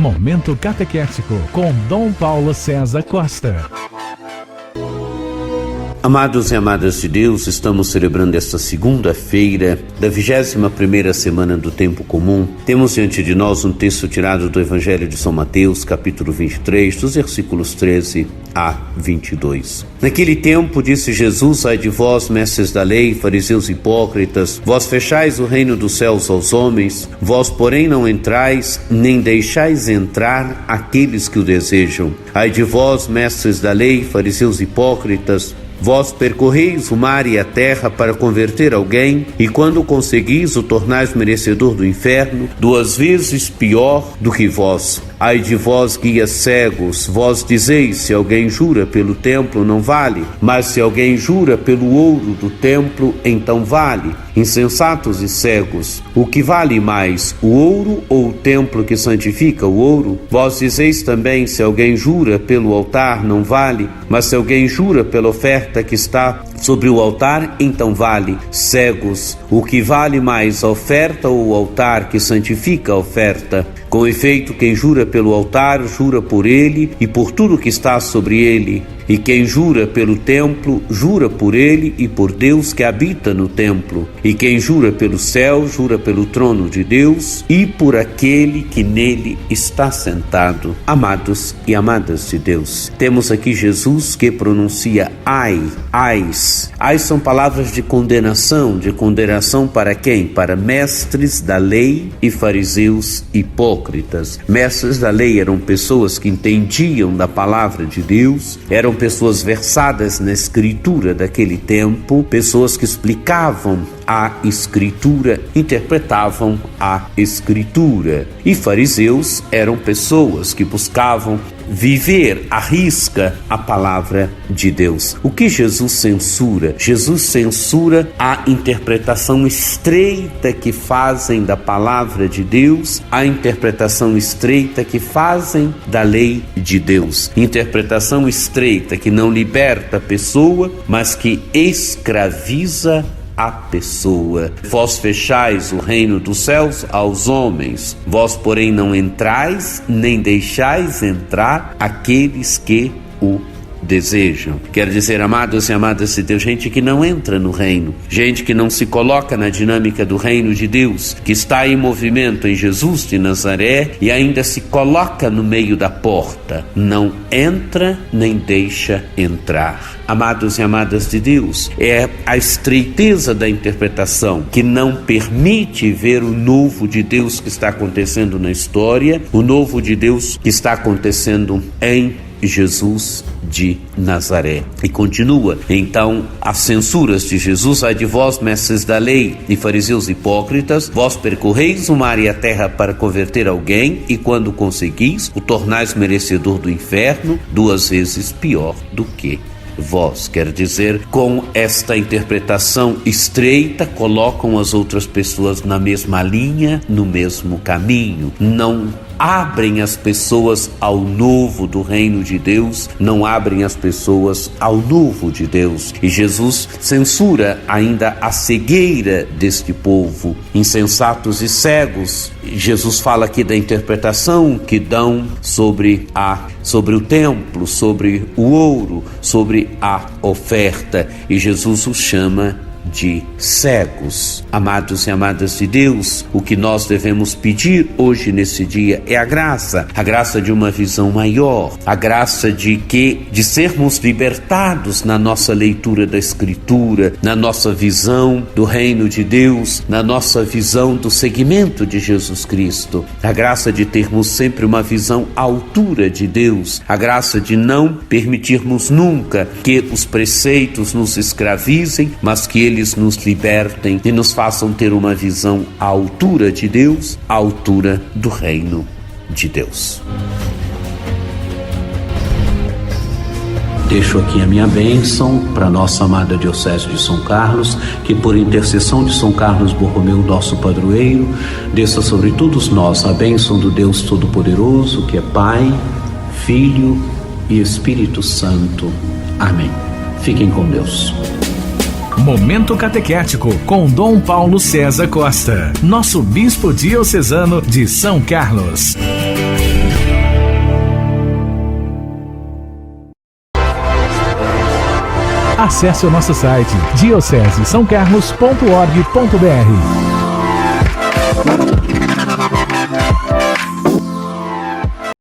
Momento Catequético com Dom Paulo César Costa. Amados e amadas de Deus, estamos celebrando esta segunda-feira da 21ª semana do Tempo Comum. Temos diante de nós um texto tirado do Evangelho de São Mateus, capítulo 23, dos versículos 13 a 22. Naquele tempo disse Jesus: ai de vós, mestres da lei, fariseus hipócritas, vós fechais o reino dos céus aos homens, vós porém não entrais, nem deixais entrar aqueles que o desejam. Ai de vós, mestres da lei, fariseus hipócritas, vós percorreis o mar e a terra para converter alguém, e quando conseguis, o tornais merecedor do inferno, 2 vezes pior do que vós. Ai de vós, guias cegos, vós dizeis: se alguém jura pelo templo, não vale, mas se alguém jura pelo ouro do templo, então vale. Insensatos e cegos, o que vale mais, o ouro ou o templo que santifica o ouro? Vós dizeis também: se alguém jura pelo altar, não vale, mas se alguém jura pela oferta que está sobre o altar, então vale. Cegos, o que vale mais, a oferta ou o altar que santifica a oferta? Com efeito, quem jura pelo altar, jura por ele e por tudo que está sobre ele. E quem jura pelo templo, jura por ele e por Deus que habita no templo. E quem jura pelo céu, jura pelo trono de Deus e por aquele que nele está sentado. Amados e amadas de Deus, temos aqui Jesus que pronuncia ai, ais. Ais são palavras de condenação para quem? Para mestres da lei e fariseus hipócritas. Mestres da lei eram pessoas que entendiam da palavra de Deus, eram pessoas versadas na escritura daquele tempo, pessoas que explicavam a escritura, interpretavam a escritura. E fariseus eram pessoas que buscavam viver à risca a palavra de Deus. O que Jesus censura? Jesus censura a interpretação estreita que fazem da palavra de Deus, a interpretação estreita que fazem da lei de Deus. Interpretação estreita que não liberta a pessoa, mas que escraviza a pessoa. Vós fechais o reino dos céus aos homens, vós porém não entrais, nem deixais entrar aqueles que o desejam. Quer dizer, amados e amadas de Deus, gente que não entra no reino, gente que não se coloca na dinâmica do reino de Deus, que está em movimento em Jesus de Nazaré e ainda se coloca no meio da porta, não entra nem deixa entrar. Amados e amadas de Deus, é a estreiteza da interpretação que não permite ver o novo de Deus que está acontecendo na história, o novo de Deus que está acontecendo em Jesus de Nazaré. E continua, então, as censuras de Jesus: ai de vós, mestres da lei e fariseus hipócritas, vós percorreis o mar e a terra para converter alguém, e quando conseguis, o tornais merecedor do inferno, 2 vezes pior do que vós. Quer dizer, com esta interpretação estreita, colocam as outras pessoas na mesma linha, no mesmo caminho, não abrem as pessoas ao novo do reino de Deus, não abrem as pessoas ao novo de Deus. E Jesus censura ainda a cegueira deste povo, insensatos e cegos. Jesus fala aqui da interpretação que dão sobre o templo, sobre o ouro, sobre a oferta, e Jesus os chama de cegos. Amados e amadas de Deus, o que nós devemos pedir hoje nesse dia é a graça de uma visão maior, a graça de sermos libertados na nossa leitura da Escritura, na nossa visão do reino de Deus, na nossa visão do seguimento de Jesus Cristo, a graça de termos sempre uma visão à altura de Deus, a graça de não permitirmos nunca que os preceitos nos escravizem, mas que eles nos libertem e nos façam ter uma visão à altura de Deus, à altura do reino de Deus. Deixo aqui a minha bênção para nossa amada Diocese de São Carlos, que por intercessão de São Carlos Borromeu, nosso padroeiro, desça sobre todos nós a bênção do Deus Todo-Poderoso, que é Pai, Filho e Espírito Santo. Amém. Fiquem com Deus. Momento Catequético com Dom Paulo César Costa, nosso bispo diocesano de São Carlos. Acesse o nosso site diocesesaocarlos.org.br.